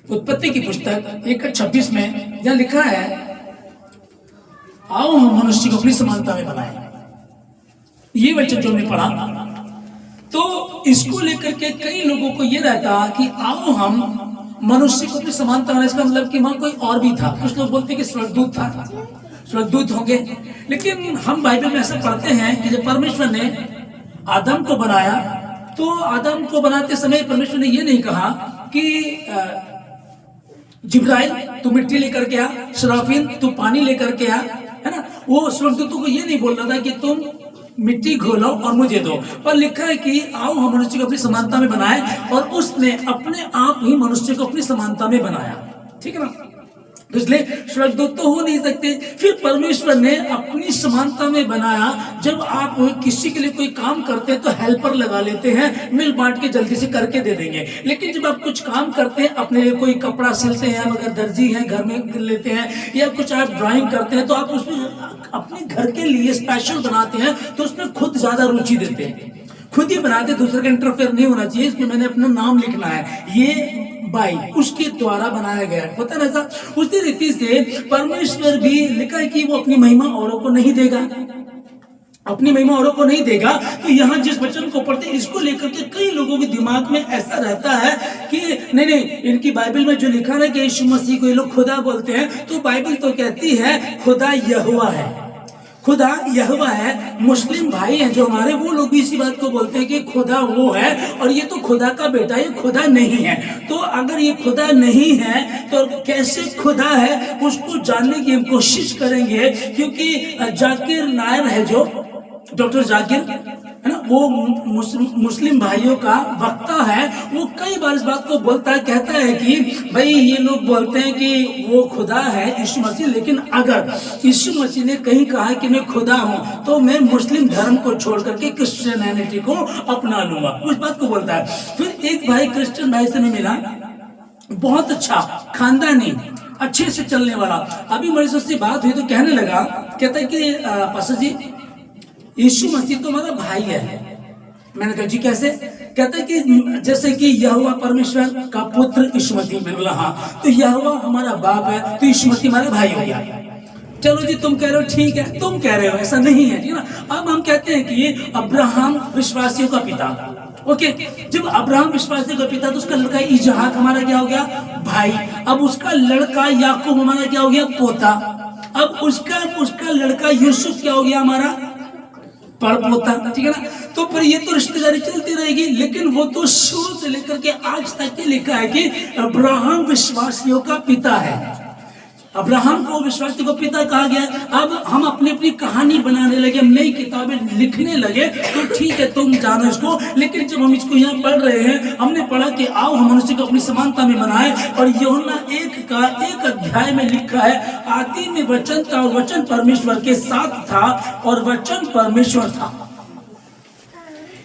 उत्पत्ति की पुस्तक 1:26 में यह लिखा है, आओ हम मनुष्य को अपनी समानता में बनाए। ये वचन जो हमने पढ़ा, तो इसको लेकर के कई लोगों को ये रहता कि आओ हम मनुष्य को अपनी समानता में। इसका मतलब कि वहां कोई और भी था। कुछ लोग बोलते कि स्वर्गदूत था, स्वर्गदूत होंगे, लेकिन हम बाइबल में ऐसा पढ़ते हैं कि जब परमेश्वर ने आदम को बनाया, तो आदम को बनाते समय परमेश्वर ने ये नहीं कहा कि जिब्राइल तू मिट्टी लेकर के आ, शराफील तू पानी लेकर के आ, है ना। वो स्वर्गदूतों को ये नहीं बोल रहा था कि तुम मिट्टी घोलो और मुझे दो, पर लिखा है कि आओ हम मनुष्य को अपनी समानता में बनाए, और उसने अपने आप ही मनुष्य को अपनी समानता में बनाया। ठीक है ना, इसलिए स्वर्गदूत तो हो नहीं सकते। फिर परमेश्वर ने अपनी समानता में बनाया। जब आप किसी के लिए कोई काम करते हैं तो हेल्पर लगा लेते हैं, मिल बांट के जल्दी से करके दे देंगे। लेकिन जब आप कुछ काम करते हैं, अपने लिए कोई कपड़ा सिलते हैं, अगर दर्जी हैं घर में लेते हैं, या कुछ आप ड्राइंग करते हैं, तो आप उसमें अपने घर के लिए स्पेशल बनाते हैं, तो उसमें खुद ज्यादा रुचि देते हैं, खुद ही बनाते, दूसरे का इंटरफेयर नहीं होना चाहिए, इसमें मैंने अपना नाम लिखना है, ये बाई उसके द्वारा बनाया गया होता है ऐसा। उसी रीति से परमेश्वर भी लिखा है कि वो अपनी महिमा औरों को नहीं देगा, अपनी महिमा औरों को नहीं देगा। तो यहाँ जिस वचन को पढ़ते, इसको लेकर के कई लोगों के दिमाग में ऐसा रहता है कि नहीं, इनकी बाइबल में जो लिखा है कि यीशु मसीह को ये लोग खुदा बोलते हैं, तो बाइबल तो कहती है खुदा यहोवा है, खुदा यहोवा है। मुस्लिम भाई हैं जो हमारे, वो लोग भी इसी बात को बोलते हैं कि खुदा वो है, और ये तो खुदा का बेटा, ये खुदा नहीं है। तो अगर ये खुदा नहीं है तो कैसे खुदा है, उसको जानने की हम कोशिश करेंगे। क्योंकि जाकिर नायर है, जो डॉक्टर जाकिर है ना, वो मुस्लिम भाइयों का वक्ता है, वो कई बार इस बात को बोलता है, कहता है कि भाई ये लोग बोलते हैं कि वो खुदा है यीशु मसीह, लेकिन अगर यीशु मसीह ने कहीं कहा कि मैं खुदा हूं, तो मैं मुस्लिम धर्म को छोड़ करके क्रिश्चियनिटी को अपना लूंगा, उस बात को बोलता है। फिर एक भाई क्रिश्चियन भाई से मैं मिला, बहुत अच्छा खानदानी, अच्छे से चलने वाला। अभी मेरे से बात हुई तो कहने लगा, कहता है कि पास्टर जी यीशु मसीह तो हमारा भाई है। मैंने कहा जी कैसे? कहता है कि जैसे कि यहोवा परमेश्वर का पुत्र यीशु मसीह, मैंने बोला हाँ, तो यहोवा हमारा बाप है, तो यीशु मसीह हमारा भाई हो गया। चलो जी तुम कह रहे हो ठीक है, तुम कह रहे हो, ऐसा नहीं है, ठीक ना। अब हम कहते हैं कि अब्राहम विश्वासियों का पिता, ओके, जब अब्राहम विश्वासियों का पिता, तो उसका लड़का इसहाक हमारा क्या हो गया? भाई। अब उसका लड़का याकूब हमारा क्या हो गया? पोता। अब उसका लड़का यूसुफ क्या हो गया? हमारा परपोता, ठीक है ना। तो फिर ये तो रिश्तेदारी चलती रहेगी, लेकिन वो तो शुरू से लेकर के आज तक लिखा है कि अब्राहम विश्वासियों का पिता है। अब्राहम को विश्वासियों का पिता कहा गया। अब हम अपनी अपनी कहानी बनाने लगे, नई किताबें लिखने लगे, तो ठीक है तुम जानो इसको। लेकिन जब हम इसको यहाँ पढ़ रहे हैं, हमने पढ़ा कि आओ हम मनुष्य को अपनी समानता में बनाए, और यूहन्ना 1 अध्याय में लिखा है, आदि में वचन था और वचन परमेश्वर के साथ था और वचन परमेश्वर था।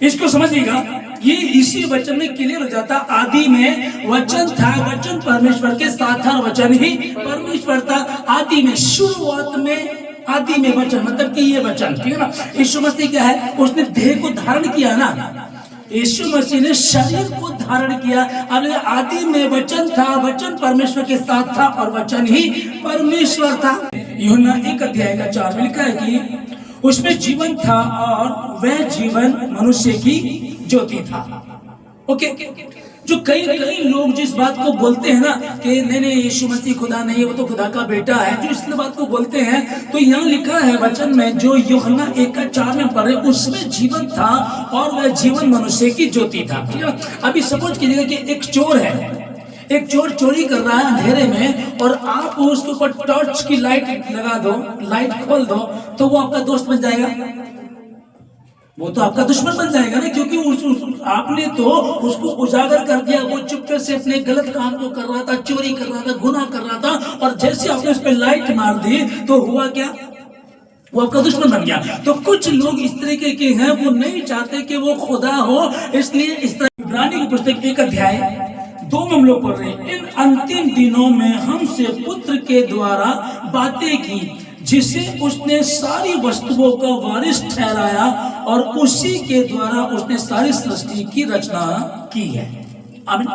इसको समझिएगा, ये इसी वचन में क्लियर हो जाता। आदि में वचन था, वचन परमेश्वर के साथ था, वचन ही परमेश्वर था। आदि में, शुरुआत में आदि में वचन, मतलब कि ये वचन, ठीक है ना। यीशु मसीह क्या है? उसने देह को धारण किया ना, यीशु मसीह ने शरीर को धारण किया। अब आदि में वचन था, वचन परमेश्वर के साथ था और वचन ही परमेश्वर था। यूहन्ना 1 अध्याय का 4 में लिखा है कि उसमें जीवन था और वह जीवन मनुष्य की ज्योति था। ओके, जो कई लोग जिस बात को बोलते हैं ना कि नहीं यीशु मसीह खुदा नहीं है, वो तो खुदा का बेटा है, जो इस बात को बोलते हैं, तो यहाँ लिखा है वचन में, जो यूहन्ना 1:4 में पढ़े, उसमें जीवन था और वह जीवन मनुष्य की ज्योति था। ठीक है, अभी सपोज कीजिएगा कि एक चोर है, एक चोर चोरी कर रहा है अंधेरे में, और आप उसके ऊपर टॉर्च की लाइट लगा दो, लाइट खोल दो, तो वो आपका दोस्त बन जाएगा? वो तो आपका दुश्मन बन जाएगा ना, क्योंकि आपने तो उसको उजागर कर दिया। वो चुपके से अपने गलत काम को कर रहा था, चोरी कर रहा था, गुनाह कर रहा था, और जैसे आपने उस पर लाइट मार दी तो हुआ क्या? वो आपका दुश्मन बन गया। तो कुछ लोग इस तरीके के हैं, वो नहीं चाहते कि वो खुदा हो, इसलिए इस तरह। इब्रानी की पुस्तक 1 अध्याय 2 में हम लोग पढ़ रहे हैं, इन अंतिम दिनों में हमसे पुत्र के द्वारा बातें की, जिसे उसने सारी वस्तुओं का वारिस ठहराया, और उसी के द्वारा उसने सारी सृष्टि की रचना की है। आमीन।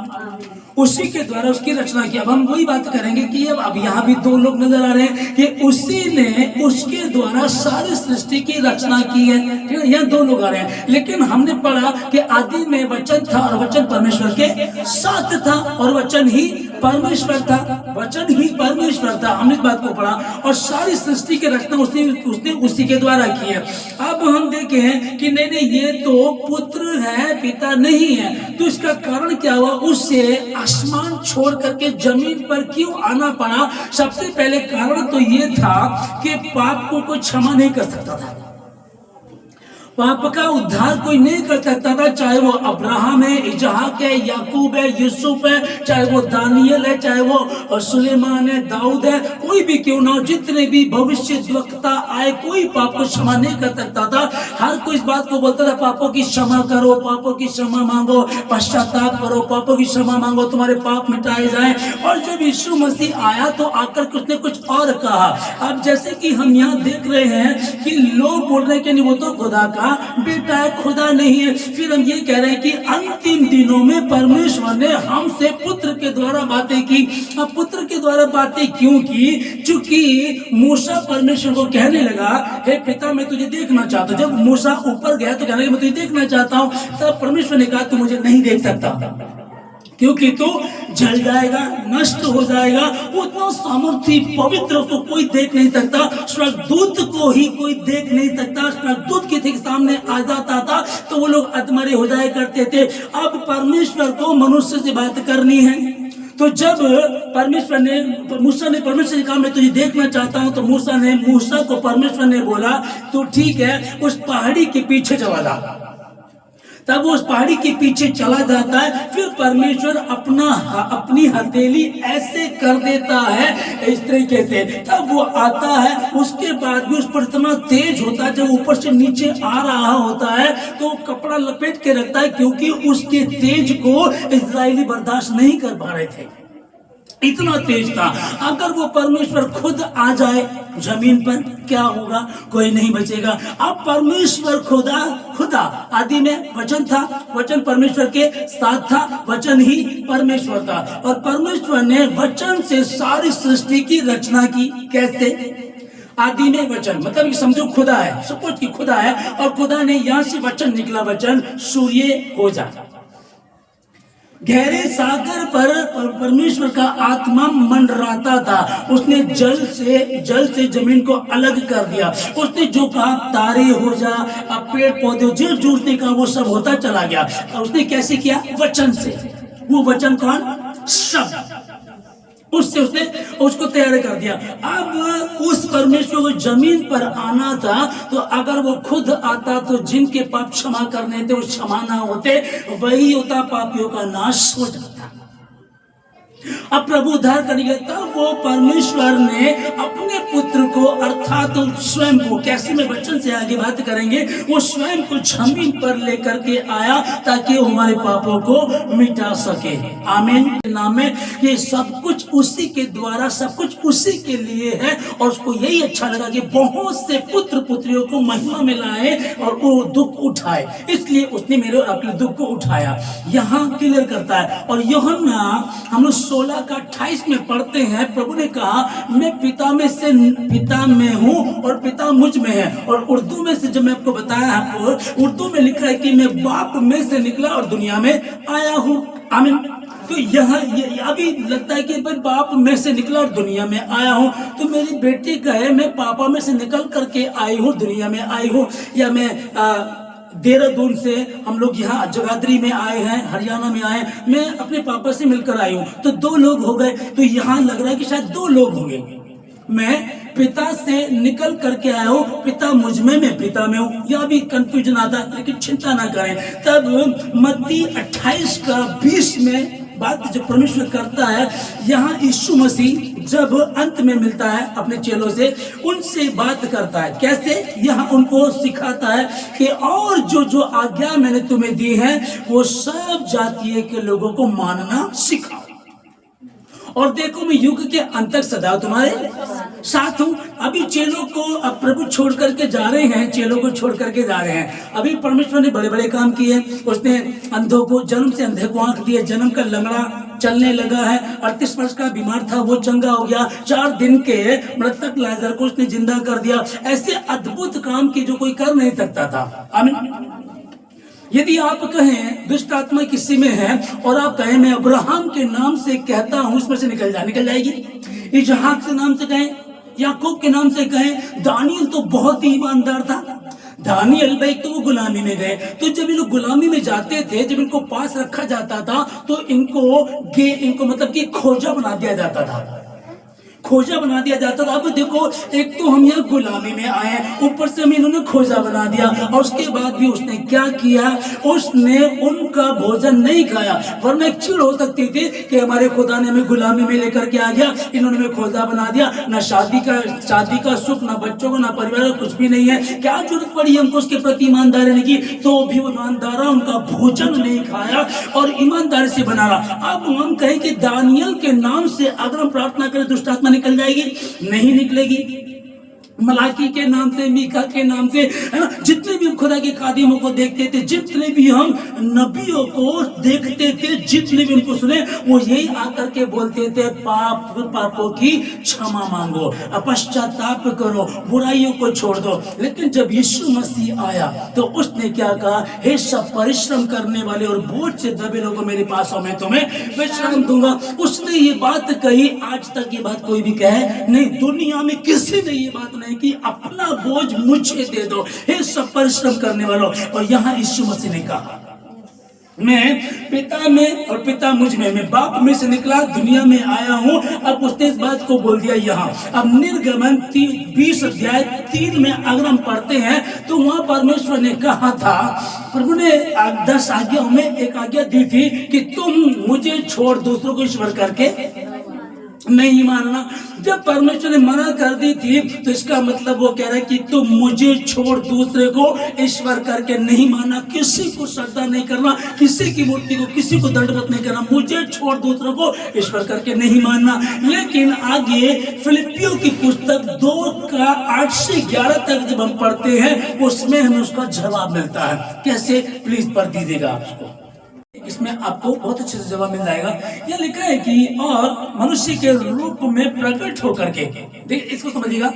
उसी के द्वारा उसकी रचना की। अब हम वही बात करेंगे कि अब यहाँ भी दो लोग नजर आ रहे हैं कि उसी ने उसके द्वारा सारी सृष्टि की रचना की है। ठीक है, यहाँ दो लोग आ रहे हैं। लेकिन हमने पढ़ा कि आदि में वचन था और वचन परमेश्वर के साथ था और वचन ही परमेश्वर था, वचन ही परमेश्वर था। हमने इस बात को पढ़ा और सारी सृष्टि की रचना उसने उसी के द्वारा की है। अब हम देखें कि नहीं ये तो पुत्र है, पिता नहीं है। तो इसका कारण क्या हुआ? उससे आसमान छोड़ करके जमीन पर क्यों आना पड़ा? सबसे पहले कारण तो ये था कि पाप को कोई क्षमा नहीं कर सकता था, पाप का उद्धार कोई नहीं कर सकता था। चाहे वो अब्राहम है, इजहाक है, याकूब है, यूसुफ है, चाहे वो दानियल है, चाहे वो सुलेमान है, दाऊद है, कोई भी क्यों ना हो, जितने भी भविष्यद्वक्ता आए, कोई पाप को क्षमा नहीं कर सकता था। हर कोई इस बात को बोलता था, पापों की क्षमा करो, पापों की क्षमा मांगो, पश्चाताप करो, पापों की क्षमा मांगो, तुम्हारे पाप मिटाए जाए। और जब यीशु मसीह आया तो आकर के उसने कुछ और कहा। अब जैसे कि हम यहाँ देख रहे हैं कि लोग बोल रहे हैं कि नहीं वो तो खुदा का बेटा है, खुदा नहीं है। फिर हम ये कह रहे हैं कि अंतिम दिनों में परमेश्वर ने हमसे पुत्र के द्वारा बातें की। अब पुत्र के द्वारा बातें क्यों की? क्योंकि मूसा परमेश्वर को कहने लगा, हे पिता मैं तुझे देखना चाहता हूं। जब मूसा ऊपर गया तो कहने लगा मैं तुझे देखना चाहता हूं। तब परमेश्वर ने कहा तू मुझे नहीं देख सकता क्योंकि तू जल जाएगा, नष्ट हो जाएगा। उतना सामर्थी पवित्र तो कोई देख नहीं सकता, स्वर्गदूत को ही कोई देख नहीं सकता। स्वर्गदूत के ठीक सामने आ जाता था तो वो लोग अधमरे हो जाया करते थे। अब परमेश्वर को मनुष्य से बात करनी है। तो जब मूसा ने परमेश्वर से कहा मैं तुझे देखना चाहता हूं, तो मूसा को परमेश्वर ने बोला तो ठीक है, उस पहाड़ी के पीछे चला जा। तब वो उस पहाड़ी के पीछे चला जाता है। फिर परमेश्वर अपनी हथेली ऐसे कर देता है इस तरीके से, तब वो आता है। उसके बाद भी उस पर इतना तेज होता है, जब ऊपर से नीचे आ रहा होता है तो कपड़ा लपेट के रखता है, क्योंकि उसके तेज को इस्राएली बर्दाश्त नहीं कर पा रहे थे, इतना तेज था। अगर वो परमेश्वर खुद आ जाए जमीन पर क्या होगा? कोई नहीं बचेगा। अब परमेश्वर खुदा आदि में वचन था, वचन परमेश्वर के साथ था, वचन ही परमेश्वर था। और परमेश्वर ने वचन से सारी सृष्टि की रचना की। कैसे? आदि में वचन, मतलब समझो खुदा है, सपोज कि खुदा है और खुदा ने यहां से वचन निकला, वचन सूर्य हो जा। गहरे सागर पर परमेश्वर का आत्मा मंडराता था। उसने जल से जमीन को अलग कर दिया। उसने जो कहा तारे हो जा, अब पेड़ पौधे जो जुड़ने का वो सब होता चला गया। और उसने कैसे किया? वचन से। वो वचन कौन? शब्द। उससे उसने उसको तैयार कर दिया। अब उस परमेश्वर को जमीन पर आना था, तो अगर वो खुद आता तो जिनके पाप क्षमा करने थे वो क्षमा ना होते, वही होता पापियों का नाश हो जाता। अब प्रभु उद्धार करेंगे, तब वो परमेश्वर ने अपने पुत्र को अर्थात तो स्वयं को, कैसे में वचन से आगे बात करेंगे, वो स्वयं को जमीन पर लेकर के आया ताकि वो हमारे पापों को मिटा सके। आमीन। नाम में ये सब कुछ उसी के द्वारा, सब कुछ उसी के लिए है। और उसको यही अच्छा लगा कि बहुत से पुत्र पुत्रियों को महिमा में लाए और वो दुख उठाए, इसलिए उसने मेरे अपने दुख को उठाया। यहाँ क्लियर करता है। और यूहन्ना हम लोग 16 का 28 में पढ़ते हैं, प्रभु ने कहा मैं पिता में हूँ और पिता मुझ में है। और उर्दू में से जब मैं आपको बताया, आपको उर्दू में लिखा है कि मैं बाप में से निकला और दुनिया में आया हूँ। आमीन। तो यहाँ अभी लगता है कि बाप में से निकला और दुनिया में आया हूँ। तो मेरी बेटी कहे मैं पापा में से निकल करके आई हूँ, दुनिया में आई हूँ, या मैं देहरादून से हम लोग यहाँ जगाधरी में आए हैं, हरियाणा में आए, मैं अपने पापा से मिलकर आई हूँ। तो 2 लोग हो गए। तो यहाँ लग रहा है कि शायद 2 लोग होंगे। मैं पिता से निकल करके आया हूँ, पिता मुझ में, मैं पिता में हूँ। यह भी कंफ्यूजन आता, लेकिन चिंता ना करें। तब मत्ती 28 का 20 में बात जो परमेश्वर करता है, यहाँ यीशु मसीह जब अंत में मिलता है अपने चेलों से, उनसे बात करता है। कैसे? यहाँ उनको सिखाता है कि और जो आज्ञा मैंने तुम्हें दी है वो सब जातीय के लोगों को मानना सिखाओ। और देखो मैं युग के अंत तक सदा तुम्हारे साथ हूँ। अभी चेलों को अब प्रभु छोड़ करके जा रहे हैं, चेलों को छोड़ करके जा रहे हैं। अभी परमेश्वर ने बड़े बड़े काम किए। उसने अंधों को, जन्म से अंधे को आंख दिए, जन्म का लंगड़ा चलने लगा है, 38 वर्ष का बीमार था वो चंगा हो गया, 4 दिन के मृतक लाजर को उसने जिंदा कर दिया। ऐसे अद्भुत काम की जो कोई कर नहीं सकता था। आमीन। यदि आप कहें दुष्ट आत्मा किसी में है और आप कहें मैं अब्राहम के नाम से कहता हूं, उसमें से निकल जाएगी। इजहाक के नाम से कहें, याकूब के नाम से कहें, दानियल तो बहुत ही ईमानदार था। दानियल भाई तो वो गुलामी में गए, तो जब ये लोग गुलामी में जाते थे, जब इनको पास रखा जाता था तो इनको मतलब कि खोजा बना दिया जाता था, खोजा बना दिया जाता था। अब देखो, एक तो हम यहाँ गुलामी में आए, ऊपर से हमें इन्होंने खोजा बना दिया, और उसके बाद भी उसने क्या किया, उसने उनका भोजन नहीं खाया। वरना एक चिड़ हो सकती थी कि हमारे खुदा ने हमें गुलामी में लेकर के आ गया, इन्होंने हमें खोजा बना दिया, ना शादी का सुख, ना बच्चों को, ना परिवार का, कुछ भी नहीं है, क्या जरूरत पड़ी हमको उसके प्रति ईमानदारी नहीं की। तो भी वो ईमानदार उनका भोजन नहीं खाया और ईमानदारी से बना रहा। अब हम कहें कि दानियल के नाम से अगर हम प्रार्थना करें दुष्ट आत्मा निकल जाएगी? नहीं निकलेगी। मलाकी के नाम से, मीका के नाम से, है ना, जितने भी हम खुदा के खादिमों को देखते थे, जितने भी हम नबियों को देखते थे, जितने भी उनको सुने, वो यही आकर के बोलते थे पापों की क्षमा मांगो, पश्चाताप करो, बुराइयों को छोड़ दो। लेकिन जब यीशु मसीह आया तो उसने क्या कहा, हे सब परिश्रम करने वाले और बोझ से दबे लोगों मेरे पास आओ, मैं तुम्हें विश्राम दूंगा। उसने ये बात कही, आज तक ये बात कोई भी कहे नहीं, दुनिया में किसी ने ये बात नहीं कि अपना बोझ मुझे दे दो, हे सब परिश्रम करने वालों। और यहाँ यीशु मसीह ने कहा, मैं पिता में और पिता मुझ में, मैं बाप में से निकला, दुनिया में आया हूं। अब उसने इस बात को बोल दिया यहाँ। अब निर्गमन 20 अध्याय 3 में अगर हम पढ़ते हैं तो वहां परमेश्वर ने कहा था, प्रभु ने 10 आज्ञाओं में एक आज्ञा दी थी कि तुम मुझे छोड़ दूसरों को ईश्वर करके नहीं मानना। जब परमेश्वर ने मना कर दी थी तो इसका मतलब वो कह रहा है कि तुम मुझे छोड़ दूसरे को ईश्वर करके नहीं मानना, किसी को श्रद्धा नहीं करना, किसी की मूर्ति को, किसी को दंडवत नहीं करना, मुझे छोड़ दूसरों को ईश्वर करके नहीं मानना। लेकिन आगे फिलिपियों की पुस्तक 2:8 से 11 तक जब हम पढ़ते हैं उसमें हमें उसका जवाब मिलता है। कैसे, प्लीज पढ़ दीजिएगा आप उसको, इसमें आपको बहुत अच्छे से जवाब मिल जाएगा। यह लिखा है कि और मनुष्य के रूप में प्रकट होकर के, देखिए इसको समझिएगा,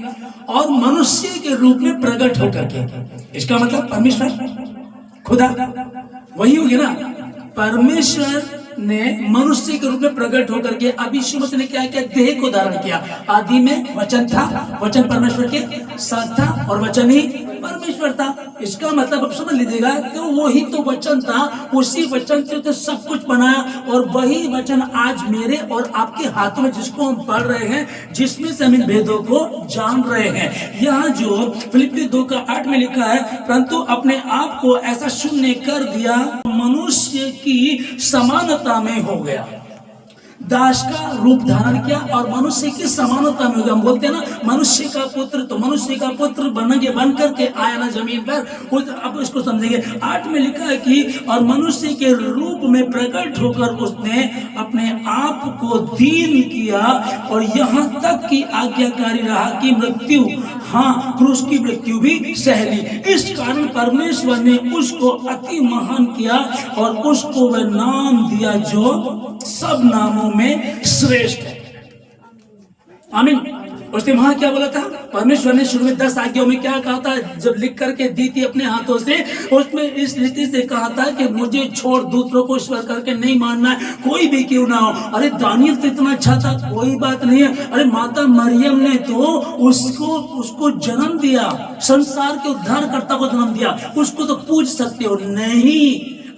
और मनुष्य के रूप में प्रकट होकर के, इसका मतलब परमेश्वर खुदा वही होगी ना। परमेश्वर ने मनुष्य के रूप में प्रकट होकर के, अब यीशु मसीह ने क्या किया, देह को धारण किया। आदि में वचन था, वचन परमेश्वर के साथ था और वचन ही परमेश्वर था। इसका मतलब अब समझ लीजिएगा, तो वही तो वचन था, उसी वचन से तो सब कुछ बनाया, और वही वचन आज मेरे और आपके हाथों में जिसको हम पढ़ रहे हैं, जिसमें से हम इन भेदों को जान रहे हैं। यहाँ जो फिलिप्पी 2:8 में लिखा है, परंतु अपने आप को ऐसा शून्य कर दिया, मनुष्य की समानता में हो गया, दास का रूप धारण किया और मनुष्य की समानता में हो गया। हम बोलते हैं ना, मनुष्य का पुत्र, तो मनुष्य का पुत्र बन करके आया ना जमीन पर। अब इसको समझेंगे। 8 में लिखा है कि और मनुष्य के रूप में प्रकट होकर उसने अपने आप को दीन किया और यहाँ तक की आज्ञाकारी रहा कि मृत्यु, हाँ, क्रूस की मृत्यु भी सह ली। इस कारण परमेश्वर ने उसको अति महान किया और उसको वह नाम दिया जो सब नामों में श्रेष्ठ है। आमीन। उसने वहां क्या बोला था, परमेश्वर ने शुरू में 10 आज्ञाओं में क्या कहा था, जब लिख करके दी थी अपने हाथों से, उसमें इस रीति से कहा था कि मुझे छोड़ दूसरों को ईश्वर करके नहीं मानना है, कोई भी क्यों ना हो। अरे दानियल तो इतना अच्छा था, कोई बात नहीं है। अरे माता मरियम ने तो उसको जन्म दिया, संसार के उद्धारकर्ता को जन्म दिया, उसको तो पूज सकते हो। नहीं,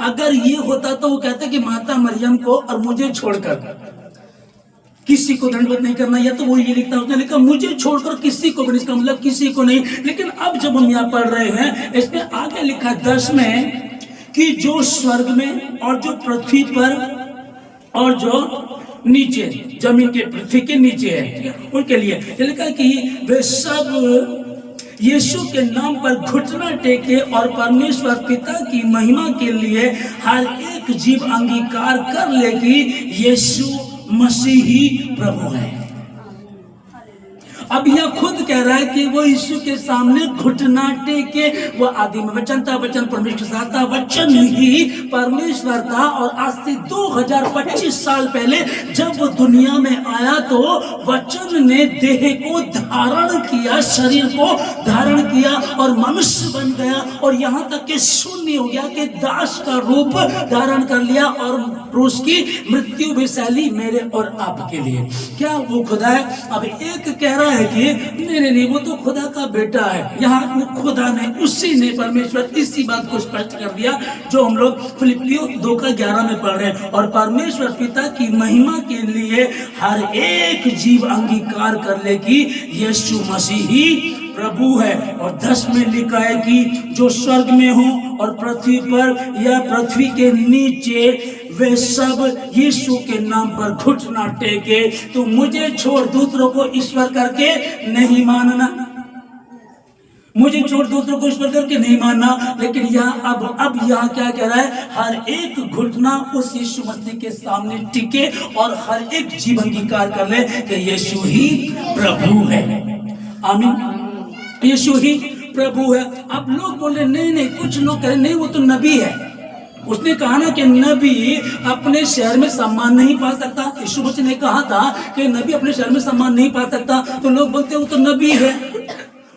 अगर ये होता तो वो कहते कि माता मरियम को और मुझे छोड़कर किसी को दंडवत नहीं करना, या तो वो ये लिखता, उसने लिखा मुझे छोड़कर किसी को भी, इसका मतलब किसी को नहीं। लेकिन अब जब हम यहाँ पढ़ रहे हैं, इसमें आगे लिखा 10 में कि जो स्वर्ग में और जो पृथ्वी पर और जो नीचे जमीन के पृथ्वी के नीचे है, उनके लिए लिखा कि वे सब यीशु के नाम पर घुटना टेके और परमेश्वर पिता की महिमा के लिए हर एक जीव अंगीकार कर ले कि यीशु मसीही प्रभु है। अब यह खुद कह रहा है कि वो यीशु के सामने घुटना टेके, वो आदि में वचन था, वचन परमेश्वर के साथ था, वचन ही परमेश्वर था। और आज से 2025 साल पहले जब वो दुनिया में आया तो वचन ने देह को धारण किया, शरीर को धारण किया और मनुष्य बन गया। और यहाँ तक कि शून्य हो गया कि दास का रूप धारण कर लिया और क्रूस की मृत्यु भी सहली मेरे और आपके लिए। क्या वो खुदा है? अब एक कह रहा है कि नहीं, वो तो खुदा का बेटा है। यहाँ खुदा ने, उसी ने, परमेश्वर इसी बात को स्पष्ट कर दिया जो हम लोग फिलिपियों 2:11 में पढ़ रहे हैं। और परमेश्वर पिता की महिमा के लिए हर एक जीव अंगीकार कर ले कि यीशु मसीह ही प्रभु है। और 10 में लिखा है कि जो स्वर्ग में हो और पृथ्वी पर या पृथ्वी के नीचे वे सब यीशु के नाम पर घुटना टेके। तो मुझे छोड़ दूसरों को ईश्वर करके नहीं मानना, मुझे छोड़ दूसरों को ईश्वर करके नहीं मानना। लेकिन यहाँ अब यहाँ क्या कह रहा है? हर एक घुटना उस यीशु मसीह के सामने टिके और हर एक जीव अंगीकार कर ले कि यीशु ही प्रभु है। आमीन। यीशु ही प्रभु है। अब लोग बोल रहे नहीं, कुछ लोग कह रहे नहीं, वो तो नबी है। उसने कहा ना कि नबी अपने शहर में सम्मान नहीं पा सकता। यीशु मसीह ने कहा था कि नबी अपने शहर में सम्मान नहीं पा सकता। तो लोग बोलते वो तो नबी है,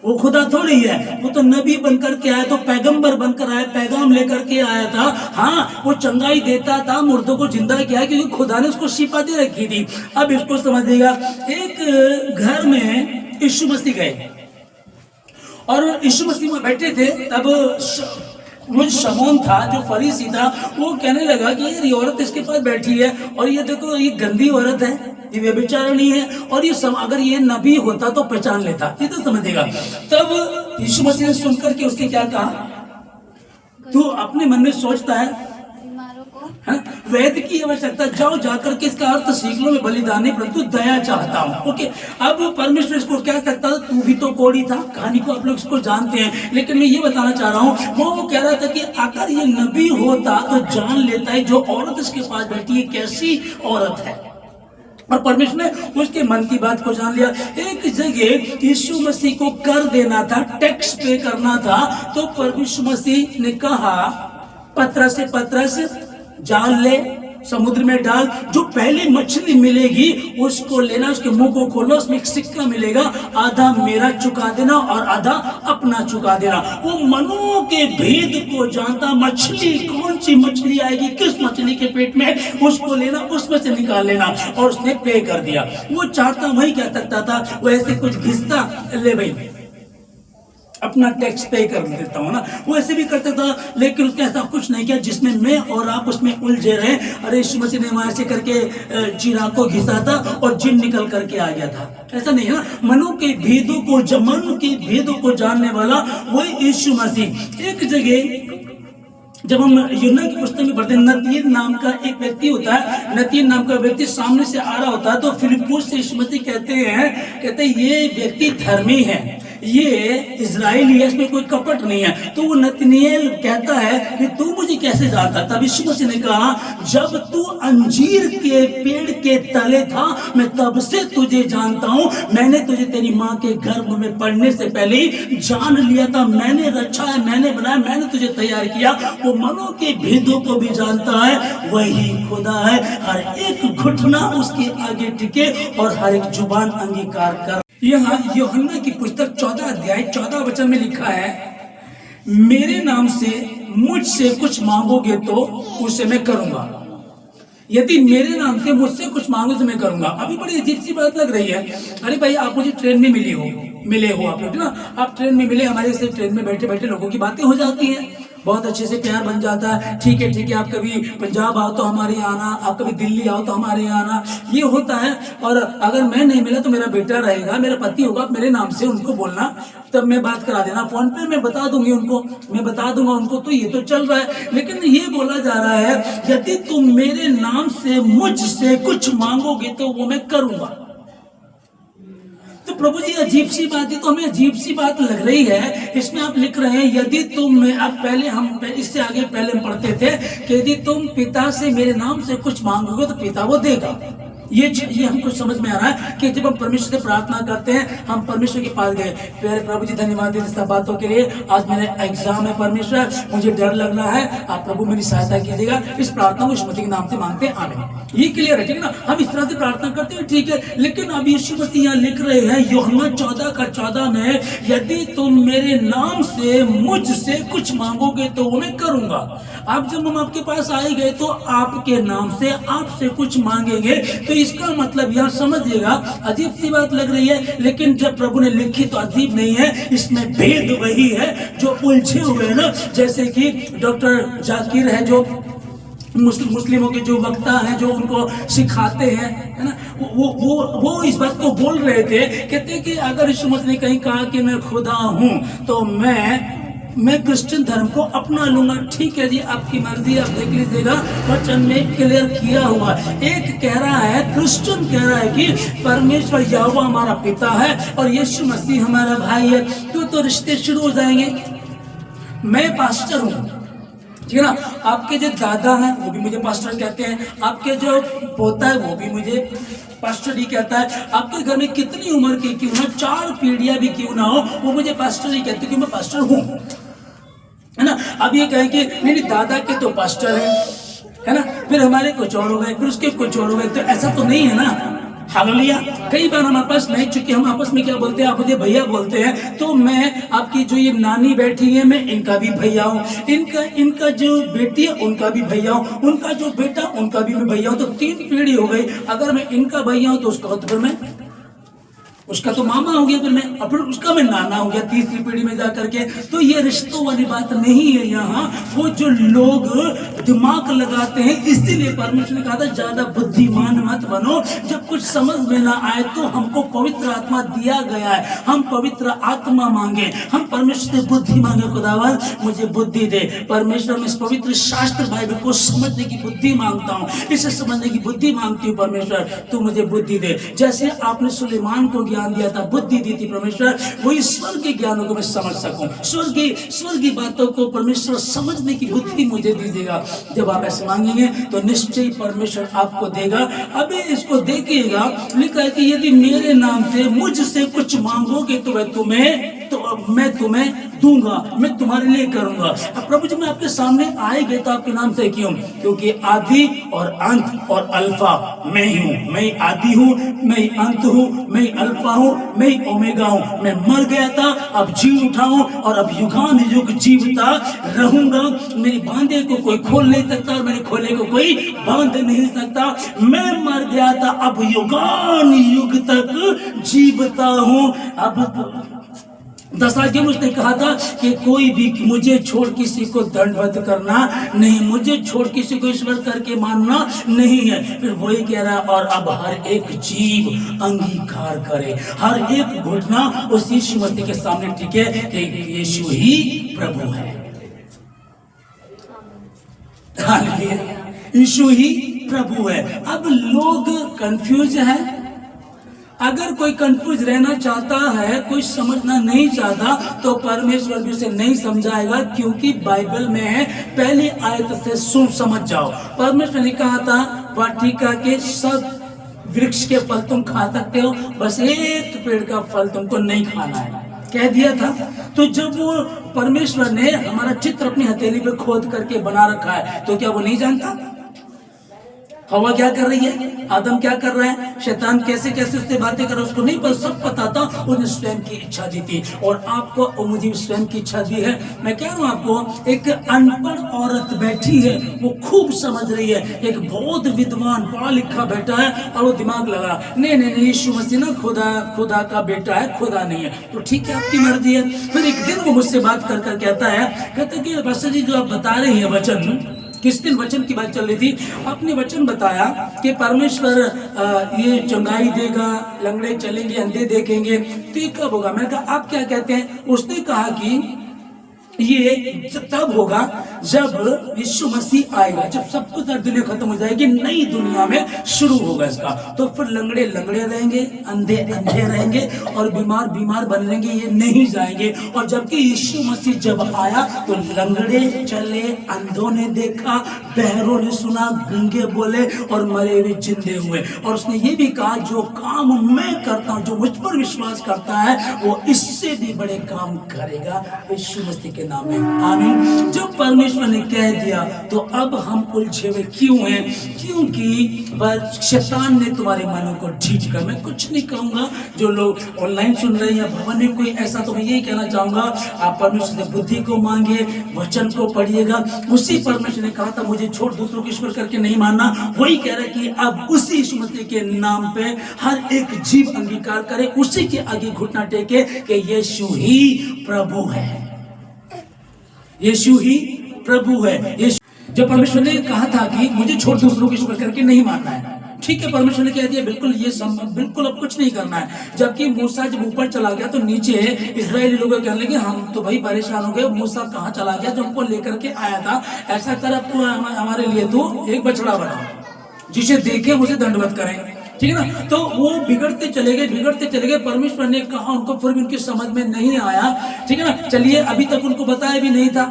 वो खुदा थोड़ी है। वो तो नबी बनकर के आया, तो पैगंबर बनकर आया, पैगाम लेकर के आया था। हाँ, वो चंगाई देता था, मुर्दों को जिंदा किया क्योंकि खुदा ने उसको शिफा दे रखी थी। अब इसको समझिएगा, एक घर में यीशु मसीह गए और यीशु मसीह में बैठे थे। तब वो शमौन था जो फरीसी था, वो कहने लगा कि ये औरत इसके पास बैठी है और ये देखो ये गंदी औरत है, ये व्यभिचारिणी है। और ये अगर ये नबी होता तो पहचान लेता, ये तो समझेगा। तब यीशु मसीह ने सुनकर के उसने क्या कहा? तू अपने मन में सोचता है वैद्य की आवश्यकता, जाओ जाकर के इसका अर्थ सीख लो, मैं बलिदान नहीं परंतु दया चाहता हूँ। ओके, अब परमेश्वर इसको क्या कहता था? तू भी तो कोड़ी था। कहानी को आप लोग इसको जानते हैं, लेकिन मैं ये बताना चाह रहा हूँ, वो कह रहा था कि अगर ये नबी होता तो जान लेता है जो औरत इसके पास बैठी है कैसी औरत है। और परमेश्वर ने उसके मन की बात को जान लिया। एक जगह यीशु मसीह को कर देना था, टैक्स पे करना था। तो परमेश्वर मसीह ने कहा पतरस जाल ले, समुद्र में डाल, जो पहली मछली मिलेगी उसको लेना, उसके मुंह को खोलो, उसमें एक सिक्का मिलेगा, आधा मेरा चुका देना और आधा अपना चुका देना। वो मनों के भेद को जानता, मछली कौन सी मछली आएगी, किस मछली के पेट में, उसको लेना, उसमें से निकाल लेना। और उसने पे कर दिया। वो चाहता वही कह सकता था, वो ऐसे कुछ घिसता, ले भाई अपना टैक्स पे कर देता हूँ ना, वो ऐसे भी करता था। लेकिन उसने ऐसा कुछ नहीं किया जिसमें मैं और आप उसमें उलझे रहे। अरे यीशु मसीह ने वहां से करके चिराग को घिसा था और जिन निकल करके आ गया था, ऐसा नहीं है ना। मनों के भेदों को, मन के भेदों को जानने वाला वही यीशु मसीह। एक जगह जब हम यूहन्ना की पुस्तक में पढ़ते हैं, नतीन नाम का एक व्यक्ति होता है, नतीन नाम का व्यक्ति सामने से आ रहा होता है। तो फिलिप्पुस से यीशु मसीह कहते हैं ये व्यक्ति धर्मी है, ये इजराइली है, इसमें कोई कपट नहीं है। तो वो नतनिएल कहता है कि तू मुझे कैसे जानता? तब यीशु मसीह ने कहा, जब तू अंजीर के पेड़ के तले था मैं तब से तुझे जानता हूँ। मैंने तुझे तेरी माँ के गर्भ में पड़ने से पहले ही जान लिया था। मैंने रचा है, मैंने बनाया, मैंने तुझे तैयार किया। वो मनों के भेदों को भी जानता है, वही खुदा है। हर एक घुटना उसके आगे टिके और हर एक जुबान अंगीकार कर। यहाँ यूहन्ना की पुस्तक 14 में लिखा है, मेरे नाम से मुझसे कुछ मांगोगे तो उसे मैं करूंगा। यदि मेरे नाम से मुझसे कुछ मांगो तो मैं करूंगा। अभी बड़ी अजीब सी बात लग रही है। अरे भाई, आप मुझे ट्रेन में मिले हो आप लोग ना, आप ट्रेन में मिले, हमारे से ट्रेन में बैठे बैठे लोगों की बातें हो जाती हैं, बहुत अच्छे से प्यार बन जाता है। ठीक है, आप कभी पंजाब आओ तो हमारे यहाँ आना, आप कभी दिल्ली आओ तो हमारे यहाँ आना, ये होता है। और अगर मैं नहीं मिला तो मेरा बेटा रहेगा, मेरा पति होगा, आप मेरे नाम से उनको बोलना, तब मैं बात करा देना। फोन पे मैं बता दूंगी उनको, मैं बता दूंगा उनको। तो ये तो चल रहा है। लेकिन ये बोला जा रहा है, यदि तुम मेरे नाम से मुझसे कुछ मांगोगे तो वो मैं करूंगा। तो प्रभु जी, अजीब सी बात है, तो हमें अजीब सी बात लग रही है। इसमें आप लिख रहे हैं, यदि तुम, अब पहले हम इससे आगे पहले हम पढ़ते थे कि यदि तुम पिता से मेरे नाम से कुछ मांगोगे तो पिता वो देगा। ये हमको समझ में आ रहा है कि जब हम परमेश्वर से प्रार्थना करते हैं, हम परमेश्वर के पास गए। प्यारे प्रभु जी, धन्यवाद इन सब बातों के लिए। आज मेरा एग्जाम है परमेश्वर, मुझे डर लग रहा है, आप प्रभु मेरी सहायता कीजिएगा। इस प्रार्थना को यीशु मसीह के नाम से मांगते हैं, आमीन। ये क्लियर है, ठीक है ना? हम इस तरह से प्रार्थना करते हैं, ठीक है। लेकिन अब यीशु मसीह यहाँ लिख रहे हैं यूहन्ना 14:14 में, यदि तुम मेरे नाम से मुझसे कुछ मांगोगे तो वो मैं करूंगा। अब जब हम आपके पास आए गए तो आपके नाम से आपसे कुछ मांगेंगे, तो इसका मतलब यह समझिएगा, अजीब सी बात लग रही है, लेकिन जब प्रभु ने लिखी तो अजीब नहीं है, इसमें भेद वही है जो उलझे हुए हैं ना। जैसे कि डॉक्टर जाकिर है, जो मुस्लिमों के जो वक्ता हैं, जो उनको सिखाते हैं, है ना, वो इस बात को बोल रहे थे, कहते कि अगर यीशु मसीह ने कहीं कहा कि मैं खुदा हूं तो मैं क्रिश्चियन धर्म को अपना लूंगा। ठीक है जी, आपकी मर्जी, आप देख लीजिएगा, वचन में क्लियर किया हुआ। एक कह रहा है, क्रिश्चियन कह रहा है कि परमेश्वर यहोवा हमारा पिता है और यीशु मसीह हमारा भाई है, तो रिश्ते शुरू हो जाएंगे। मैं पास्टर हूँ, ठीक है ना, आपके जो दादा हैं वो भी मुझे पास्टर कहते हैं, आपके जो पोता है वो भी मुझे पास्टर ही कहता है, आपके घर में कितनी उम्र की क्यों ना, 4 पीढ़ियां भी क्यों ना हो, वो मुझे पास्टर ही कहते हैं कि मैं पास्टर हूँ, है ना। अब ये कहें कि नहीं दादा के तो पास्टर है ना, फिर हमारे कुछ और हो गए, फिर उसके कुछ और हो गए, तो ऐसा तो नहीं है ना। हालेलुया। कई बार हम आपस नहीं, चुके हम आपस में क्या बोलते हैं, आप मुझे भैया बोलते हैं, तो मैं आपकी जो ये नानी बैठी है, मैं इनका भी भैया हूँ, इनका जो बेटी है उनका भी भैया हूँ, उनका जो बेटा उनका भी मैं भैया हूँ, तो 3 पीढ़ी हो गई। अगर मैं इनका भैया हूँ तो उसका तो फिर मैं उसका तो मामा हो गया, फिर मैं, और फिर उसका मैं नाना हो गया 3री पीढ़ी में जा करके। तो ये रिश्तों वाली बात नहीं है यहाँ। वो जो लोग दिमाग लगाते हैं, इसीलिए परमेश्वर ने कहा था ज्यादा बुद्धिमान मत बनो। जब कुछ समझ में ना आए तो हमको पवित्र आत्मा दिया गया है, हम पवित्र आत्मा मांगे, हम परमेश्वर से बुद्धि मांगे। खुदावन मुझे बुद्धि दे। परमेश्वर में इस पवित्र शास्त्र बाइबल को समझने की बुद्धि मांगता हूँ, इसे समझने की बुद्धि मांगती हूँ। परमेश्वर तू मुझे बुद्धि दे। जैसे आपने सुलेमान को ज्ञान दिया था, बुद्धि दी थी परमेश्वर, वही स्वर्ग के ज्ञानों को मैं समझ सकूं, स्वर्गीय बातों को परमेश्वर समझने की बुद्धि मुझे दीजिएगा। जब आप ऐसे मांगेंगे तो निश्चय परमेश्वर आपको देगा। अभी इसको देखिएगा, लिखा है कि यदि मेरे नाम से मुझसे कुछ मांगोगे तो मैं तुम्हें दूंगा, मैं तुम्हारे लिए करूंगा। अब प्रभु जी मैं आपके सामने आए गए तो आपके नाम से क्यों? क्योंकि आदि और अंत और अल्फा मैं ही हूँ। मैं आदि हूँ, मैं अंत हूँ, मैं अल्फा हूँ, मैं ओमेगा हूँ। मैं मर गया था, अब जी उठा हूँ और अब युगान युग जीवता रहूंगा। मेरी बांधे को कोई खोल नहीं सकता और मेरे खोले को कोई बांध नहीं सकता। मैं मर गया था, अब युगान युग तक जीवता हूँ। अब 10 आज्ञा में उसने कहा था कि कोई भी मुझे छोड़ किसी को दंडवत करना नहीं, मुझे छोड़ किसी को ईश्वर करके मानना नहीं है। फिर वही कह रहा है, और अब हर एक जीव अंगीकार करे, हर एक घुटना उस यीशु मसीह के सामने टिके कि यीशु ही प्रभु है। यीशु ही प्रभु है। अब लोग कंफ्यूज है। अगर कोई कंफ्यूज रहना चाहता है, कोई समझना नहीं चाहता, तो परमेश्वर भी उसे नहीं समझाएगा, क्योंकि बाइबल में है पहली आयत से सुन समझ जाओ। परमेश्वर ने कहा था वाटिका के सब वृक्ष के फल तुम खा सकते हो, बस एक पेड़ का फल तुमको नहीं खाना है, कह दिया था। तो जब वो परमेश्वर ने हमारा चित्र अपनी हथेली पे खोद करके बना रखा है, तो क्या वो नहीं जानता? हवा क्या कर रही है, आदम क्या कर रहा है, शैतान कैसे कैसे उससे बातें कर रहा है, उसको नहीं पर सब पता था। उसने स्वयं की इच्छा दी थी, और आपको और मुझे स्वयं की इच्छा दी है। मैं कह रहा हूँ आपको, एक अनपढ़ औरत बैठी है, वो खूब समझ रही है। एक बहुत विद्वान पढ़ा लिखा बैठा है और वो दिमाग लगा, नहीं यीशु मसीह ना खुदा का बेटा है, खुदा नहीं है। तो ठीक है, आपकी मर्जी है। फिर एक दिन वो मुझसे बात कर कहता है कि पास्टर जी जो आप बता रहे हैं वचन, किस दिन वचन की बात चल रही थी, आपने वचन बताया कि परमेश्वर ये चंगाई देगा, लंगड़े चलेंगे, अंधे देखेंगे, तो ये कब होगा? मैंने कहा आप क्या कहते हैं? उसने कहा कि ये तब होगा जब यीशु मसीह आएगा, जब सब कुछ दुनिया खत्म हो जाएगी, नई दुनिया में शुरू होगा इसका। तो फिर लंगड़े लंगड़े रहेंगे, अंधे अंधे रहेंगे और बीमार बीमार बनेंगे, ये नहीं जाएंगे। और जबकि यीशु मसीह जब आया तो लंगड़े चले, अंधों ने देखा, बहरों ने सुना, गूंगे बोले और मरे हुए जिंदे हुए। और उसने ये भी कहा जो काम मैं करता हूँ, जो मुझ पर विश्वास करता है वो इससे भी बड़े काम करेगा यीशु मसीह के नाम में। आमीन। जो परमेश्वर ने कह दिया तो अब हम उलझे हुए क्यों हैं? क्योंकि शैतान ने तुम्हारे मनों को ढीठ कर। मैं कुछ नहीं कहूंगा, जो लोग ऑनलाइन सुन रहे हैं भवन में कोई ऐसा, तो मैं यही कहना चाहूंगा आप परमेश्वर से बुद्धि को मांगे, वचन को पढ़िएगा। उसी परमेश्वर ने कहा था मुझे छोड़ दूसरों को ईश्वर करके नहीं मानना, वही कह रहा है कि अब उसी यीशु मसीह के नाम पे हर एक जीव अंगीकार करे, उसी के आगे घुटना टेके कि यीशु ही प्रभु है, यीशु ही प्रभु है। यीशु जब परमेश्वर ने कहा था कि मुझे छोड़ दूसरों को ईश्वर करके नहीं मानना है, ठीक है, परमेश्वर ने कह दिया बिल्कुल ये संभव, बिल्कुल अब कुछ नहीं करना है। जबकि मूसा जब ऊपर चला गया तो नीचे इस्राएली लोग कहने लगे हम तो भाई परेशान हो गए, मूसा कहाँ चला गया जो हमको लेकर के आया था, ऐसा कर तू हमारे लिए तो एक बछड़ा बना, जिसे देखे उसे दंडवत करें, ठीक है ना। तो वो बिगड़ते चले गए। परमेश्वर ने कहा उनको, फिर भी उनकी समझ में नहीं आया, ठीक है ना। चलिए, अभी तक उनको बताया भी नहीं था,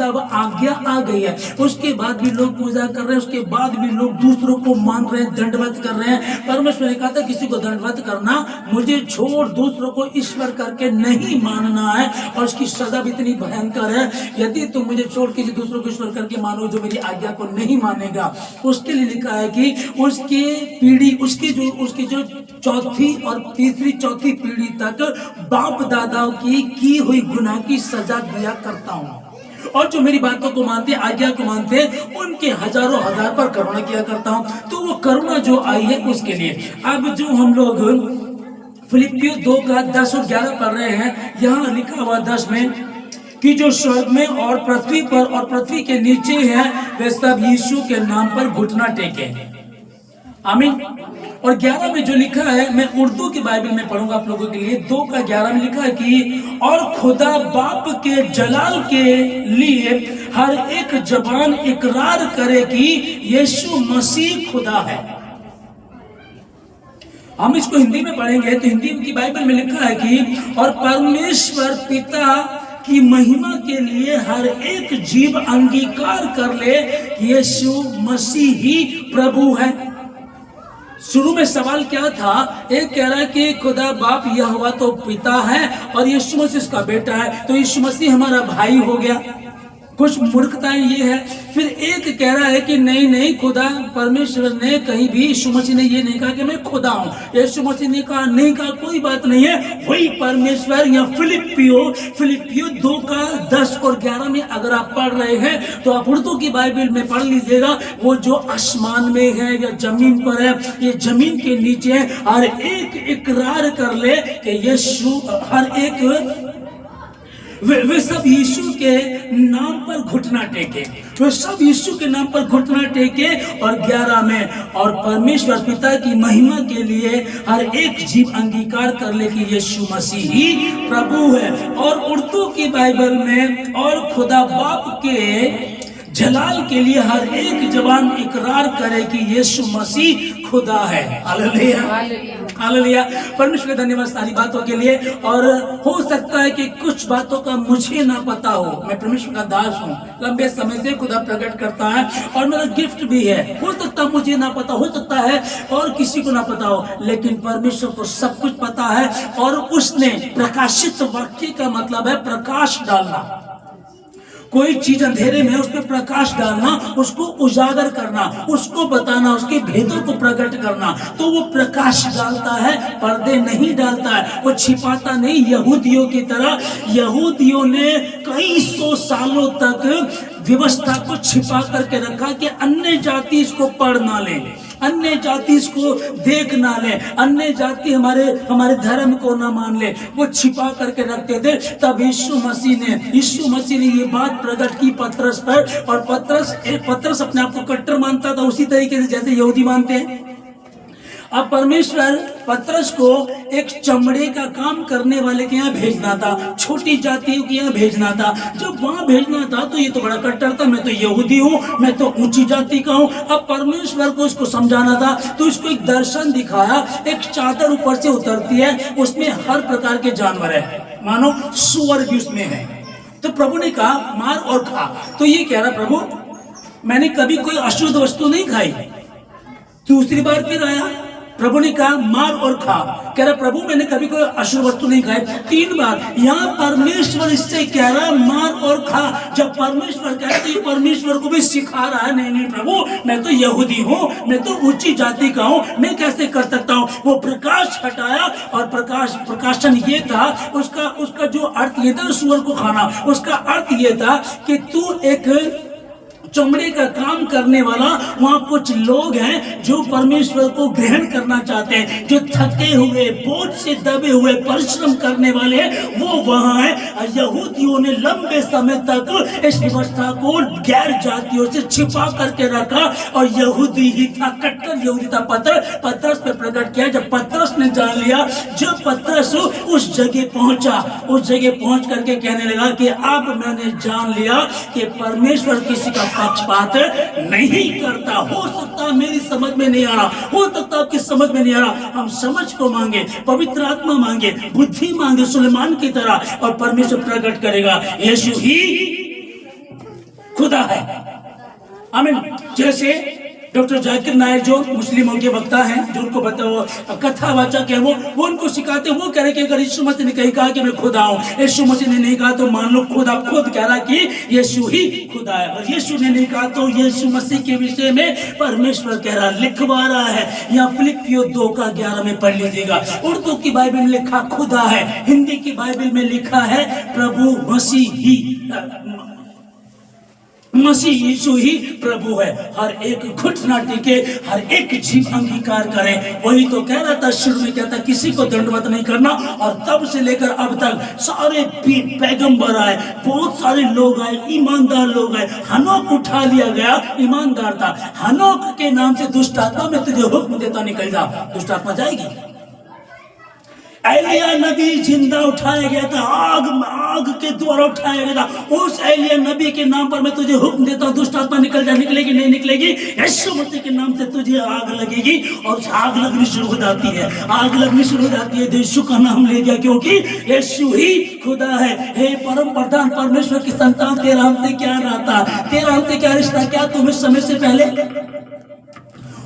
अब आज्ञा आ गई है। उसके बाद भी लोग पूजा कर रहे हैं, उसके बाद भी लोग दूसरों को मान रहे हैं, दंडवत कर रहे हैं। परमेश्वर ने कहा था किसी को दंडवत करना मुझे छोड़, दूसरों को ईश्वर करके नहीं मानना है, और उसकी सजा भी इतनी भयंकर है। यदि तुम मुझे छोड़ किसी दूसरों को ईश्वर करके मानो जो मेरी आज्ञा को नहीं मानेगा, उसके लिए लिखा है कि उसकी पीढ़ी, उसकी जो चौथी और तीसरी चौथी पीढ़ी तक बाप दादाओं की हुई गुनाह की सजा दिया करता हूं, और जो मेरी बातों को मानते, आज्ञा को मानते, उनके हजारों हजार पर करुणा किया करता हूं। तो वो करुणा जो आई है उसके लिए। अब जो हम लोग फिलिप्पियों 2 का 10 और 11 पढ़ रहे हैं, यहाँ लिखा हुआ 10 में कि जो स्वर्ग में और पृथ्वी पर और पृथ्वी के नीचे है वे सब यीशु के नाम पर घुटना टेके। आमीन। और 11 में जो लिखा है, मैं उर्दू की बाइबल में पढ़ूंगा आप लोगों के लिए। 2 का 11 में लिखा है कि और खुदा बाप के जलाल के लिए हर एक जबान इकरार करे कि यीशु मसीह खुदा है। हम इसको हिंदी में पढ़ेंगे तो हिंदी की बाइबल में लिखा है कि और परमेश्वर पिता की महिमा के लिए हर एक जीव अंगीकार कर ले यीशु मसीह ही प्रभु है। शुरू में सवाल क्या था? एक कह रहा है कि खुदा बाप यहोवा तो पिता है और यीशु मसीह उसका बेटा है, तो यीशु मसीह हमारा भाई हो गया। कुछ मूर्खताएं ये है। फिर एक कह रहा है कि नहीं, खुदा परमेश्वर ने कहीं भी, यीशु मसीह ने ये नहीं कहा कि मैं खुदा हूं, यीशु मसीह ने कहा नहीं कहा, कोई बात नहीं है, वही परमेश्वर। या फिलिप्पियों 2 का 10 और 11 में अगर आप पढ़ रहे हैं तो आप उर्दू की बाइबल में पढ़ लीजिएगा। वो जो आसमान में है या जमीन पर है, ये जमीन के नीचे है, हर एक इकरार कर ले कि यीशु, हर एक वे सब यीशु के नाम पर घुटना टेके, वे सब यीशु के नाम पर घुटना टेके। और 11 में और परमेश्वर पिता की महिमा के लिए हर एक जीव अंगीकार कर ले कि यीशु मसीह ही प्रभु है। और उर्दू की बाइबल में और खुदा बाप के जलाल के लिए हर एक जबान इकरार करे कि यीशु मसीह खुदा है। Hallelujah, hallelujah. परमेश्वर का धन्यवाद सारी बातों के लिए। और हो सकता है कि कुछ बातों का मुझे ना पता हो, मैं परमेश्वर का दास हूँ, लंबे समय से खुदा प्रकट करता है और मेरा गिफ्ट भी है। हो सकता है मुझे ना पता, हो सकता है और किसी को ना पता हो, लेकिन परमेश्वर को सब कुछ पता है। और उसने प्रकाशित वाक्य का मतलब है प्रकाश डालना। कोई चीज अंधेरे में उस पर प्रकाश डालना, उसको उजागर करना, उसको बताना, उसके भेदों को प्रकट करना। तो वो प्रकाश डालता है, पर्दे नहीं डालता है, वो छिपाता नहीं। यहूदियों की तरह यहूदियों ने कई 100 सालों तक व्यवस्था को छिपा करके रखा कि अन्य जाति इसको पढ़ ना ले, अन्य जाति इसको देख ना ले, अन्य जाति हमारे धर्म को ना मान ले, वो छिपा करके रखते थे। तब यीशु मसीह ने ये बात प्रकट की पतरस पर। और पतरस अपने आप को कट्टर मानता था, उसी तरीके से जैसे यहूदी मानते हैं। अब परमेश्वर पतरस को एक चमड़े का काम करने वाले के यहाँ भेजना था, छोटी जातियों के यहाँ भेजना था। जब वहां भेजना था तो ये तो बड़ा कट्टर था, मैं तो यहूदी हूँ, मैं तो ऊंची जाति का हूँ। अब परमेश्वर को इसको समझाना था तो इसको एक दर्शन दिखाया। एक चादर ऊपर से उतरती है, उसमें हर प्रकार के जानवर है, मानो सुअर भी उसमें है। तो प्रभु ने कहा मार और खा। तो ये कह रहा प्रभु मैंने कभी कोई अशुद्ध वस्तु नहीं खाई। दूसरी बार फिर आया, प्रभु ने कहा मार और खा। कह रहा प्रभु मैंने कभी कोई अशुद्ध वस्तु नहीं खाई। 3 बार यहाँ परमेश्वर इससे कह रहा मार और खा। जब परमेश्वर कह रहा तो परमेश्वर को भी सिखा रहा है, नहीं नहीं प्रभु मैं तो यहूदी हूँ, मैं तो ऊंची जाति का हूँ, मैं कैसे कर सकता हूँ। वो प्रकाश हटाया और प्रकाशन ये था, उसका जो अर्थ ये था सुअर को खाना, उसका अर्थ ये था कि तू एक चमड़े का काम करने वाला, वहां कुछ लोग हैं जो परमेश्वर को ग्रहण करना चाहते हैं, जो थके हुए बोझ से दबे हुए परिश्रम करने वाले हैं, वो वहां है। यहूदियों ने लंबे समय तक इस व्यवस्था को गैर जातियों से छिपा करके रखा और यहूदी ही था, कट्टर यहूदी था पतरस पे प्रकट किया। जब पतरस ने जान लिया, जब पतरस उस जगह पहुंचा, उस जगह पहुंच करके कहने लगा कि अब मैंने जान लिया कि परमेश्वर किसी का पक्षपात नहीं करता। हो सकता मेरी समझ में नहीं आ रहा, हो सकता आपकी समझ में नहीं आ रहा, हम समझ को मांगे, पवित्र आत्मा मांगे, बुद्धि मांगे सुलेमान की तरह, और परमेश्वर प्रकट करेगा यीशु ही खुदा है। आमीन। जैसे डॉक्टर जाकिर नायर जो मुस्लिमों के वक्ता हैं, जो उनको कथावाचक है, वो उनको सिखाते हैं। वो कह रहे कि अगर यीशु मसीह ने कहीं कहा कि मैं खुदा हूँ, यीशु मसीह ने नहीं कहा तो मान लो खुदा खुद कह रहा कि यीशु ही खुदा है। और यीशु ने नहीं कहा तो यीशु मसीह के विषय में परमेश्वर कह रहा, लिखवा रहा है। यहाँ फिलिपियों 2:11 में पढ़ लीजिएगा। उर्दू की बाइबल में लिखा खुदा है, हिंदी की बाइबल में लिखा है प्रभु मसीह यीशु ही प्रभु है। हर एक घुटना टिके, हर एक जीव अंगीकार करे। वही तो कह रहा था, शुरू में कहता किसी को दंडवत नहीं करना, और तब से लेकर अब तक सारे पैगंबर आए, बहुत सारे लोग आए, ईमानदार लोग आए। हनोक उठा लिया गया, ईमानदार था। हनोक के नाम से दुष्ट आत्मा में तुझे हुक्म देता निकल जा, दुष्ट आत्मा जाएगी। एलिया नबी जिंदा उठाया गया था, आग के द्वारा उठाया गया था। उस एलिया नबी के नाम पर मैं तुझे हुक्म देता हूँ, दुष्ट आत्मा निकल जा। निकलेगी नहीं निकलेगी, यीशु मसीह के नाम से तुझे आग लगेगी। और आग लगनी शुरू हो जाती है, आग लगनी शुरू हो जाती है। यीशु का नाम ले गया, क्योंकि यीशु ही खुदा है। हे परम प्रधान परमेश्वर की संतान, तेरा हमसे क्या नाता, तेरा हमसे क्या रिश्ता? क्या तुम इस समय से पहले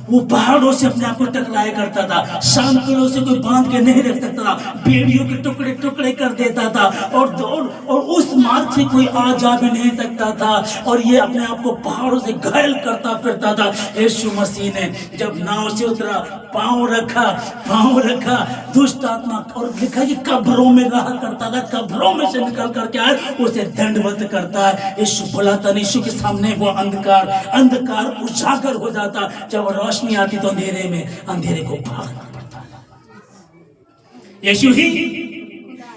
वो पहाड़ों से अपने आप को टकराया करता था, सांकलों से कोई बांध के नहीं रख सकता था, बेड़ियों के टुकड़े टुकड़े कर देता था, और उस मार्ग से कोई आ जा भी नहीं सकता था, और ये अपने आप को पहाड़ों से घायल करता फिरता था। यीशु मसीह ने जब नाव से उतरा, पांव रखा, दुष्ट आत्मा, और लिखा कि कब्रों में रहा करता था, कब्रों में से निकल करके आए, उसे दंडवत करता है। यीशु बुलाता, यीशु के सामने वो अंधकार उजागर हो जाता। जब रोशनी आती तो अंधेरे में अंधेरे को भागना पड़ता है।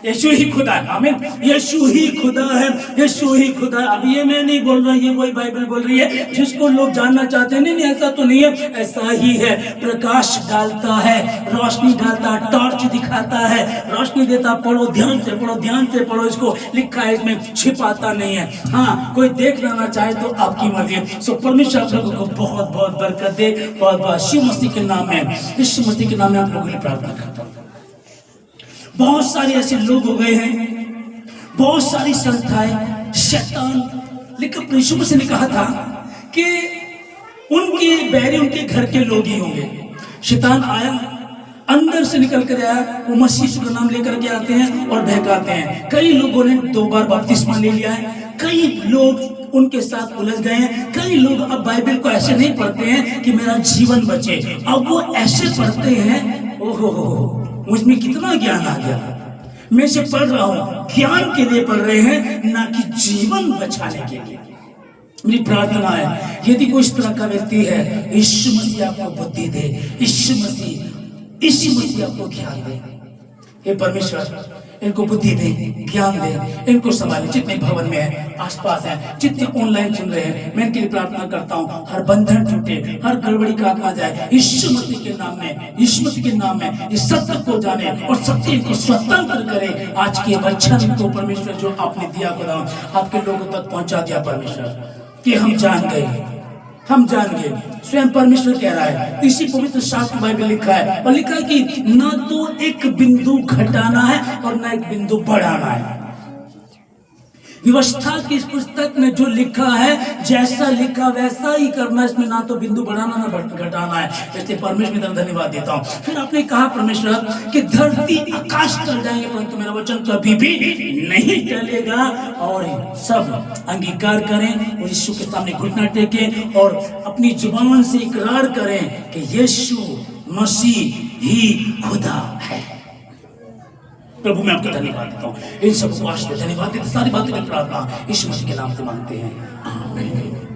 यीशु ही खुदा है। आमीन। यीशु ही खुदा है, यीशु ही खुदा है। अब ये मैं नहीं बोल रहा, ये वही बाइबल बोल रही है, जिसको लोग जानना चाहते हैं। नहीं ऐसा तो नहीं है, ऐसा ही है। प्रकाश डालता है, रोशनी डालता है, टॉर्च दिखाता है, रोशनी देता। पढ़ो, ध्यान से पढ़ो। इसको लिखा है, इसमें छिपाता नहीं है। हाँ, कोई देख लेना चाहे तो आपकी मर्जी है। सो परमेश्वर आप लोगों को बहुत बहुत बरकत दे। बहुत बहुत यीशु मसीह के नाम में, यीशु मसीह के नाम में आप लोगों के लिए प्रार्थना करता हूँ। बहुत सारे ऐसे लोग हो गए हैं, बहुत सारी संस्थाएं, शैतान। लेकिन यीशु मसीह ने कहा था कि उनके बैरी उनके घर के लोग ही होंगे। शैतान आया, अंदर से निकल कर आया, वो मसीह का नाम लेकर के आते हैं और बहकाते हैं। कई लोगों ने 2 बार बपतिस्मा ले लिया है, कई लोग उनके साथ उलझ गए हैं। कई लोग अब बाइबल को ऐसे नहीं पढ़ते हैं कि मेरा जीवन बचे, अब वो ऐसे पढ़ते हैं, ओहो मुझ में कितना ज्ञान आ गया, मैं इसे पढ़ रहा हूं, ज्ञान के लिए पढ़ रहे हैं, ना कि जीवन बचाने के लिए। मेरी प्रार्थना है, यदि कोई इस तरह का व्यक्ति है, यीशु मसीह आपको बुद्धि दे, यीशु मसीह आपको ज्ञान दे। हे परमेश्वर, इनको बुद्धि दे, ज्ञान दे, इनको संभाले। जितने भवन में है, आसपास है, जितने ऑनलाइन सुन रहे हैं, मैं इनके लिए प्रार्थना करता हूँ, हर बंधन टूटे, हर गड़बड़ी का आत्मा जाए यीशु मसीह के नाम में, यीशु मसीह के नाम में। इस सत्य को जाने और सत्य को स्वतंत्र करे। आज के वचन को परमेश्वर जो आपने दिया खुदा, आपके लोगों तक पहुंचा दिया परमेश्वर, कि हम जान गए, हम जान गए। स्वयं परमेश्वर कह रहा है, इसी पवित्र शास्त्र बाइबल लिखा है, और लिखा है कि ना तो एक बिंदु घटाना है और ना एक बिंदु बढ़ाना है। व्यवस्था की इस पुस्तक में जो लिखा है, जैसा लिखा वैसा ही करना, इसमें ना तो बिंदु बढ़ाना ना घटाना है। इसलिए परमेश्वर में धन्यवाद देता हूँ। फिर आपने कहा परमेश्वर कि धरती आकाश टल जाएंगे परंतु मेरा वचन कभी भी नहीं टलेगा। और सब अंगीकार करें और यीशु के सामने घुटना टेकें और अपनी जुबान से इकरार करें कि यीशु मसीह ही खुदा है। प्रभु मैं आपको धन्यवाद देता हूँ, इन सबको आशीर्वाद, धन्यवाद देता, सारी बातें की प्रार्थना यीशु मसीह के नाम से मांगते हैं, आमीन।